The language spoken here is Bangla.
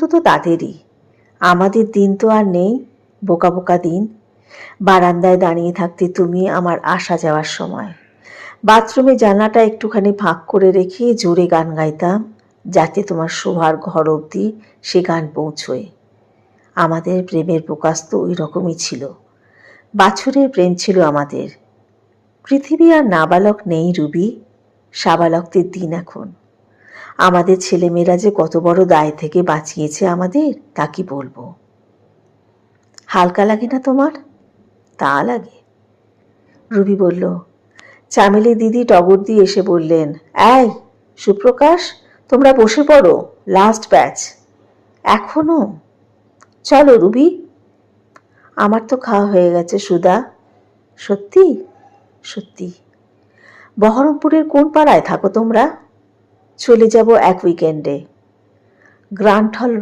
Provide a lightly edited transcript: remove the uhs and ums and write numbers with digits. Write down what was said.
আনন্দ তো তাদেরই, আমাদের দিন তো আর নেই, বোকা বোকা দিন। বারান্দায় দাঁড়িয়ে থাকতে তুমি আমার আসা যাওয়ার সময়, বাথরুমে জানলাটা একটুখানি ফাঁক করে রেখে জোরে গান গাইতাম, যাতে তোমার শোবার ঘর অবধি সে গান পৌঁছয়। আমাদের প্রেমের প্রকাশ তো ওই রকমই ছিল, বাছুরের প্রেম ছিল আমাদের। পৃথিবী আর নাবালক নেই রুবি, সাবালকদের দিন এখন। আমাদের ছেলেমেয়েরা যে কত বড় দায় থেকে বাঁচিয়েছে আমাদের, তা কি বলবো। হালকা লাগে না তোমার? তা লাগে। রুবি বলল। চামেলি দিদি টগর দিয়ে এসে বললেন, এই সুপ্রকাশ, তোমরা বসে পড়ো, লাস্ট ব্যাচ। এখনো? চলো রুবি। আমার তো খাওয়া হয়ে গেছে সুধা। সত্যি? সত্যি। বহরমপুরের কোন পাড়ায় থাকো তোমরা? চলে যাব এক উইকেন্ডে। গ্রান্ট হল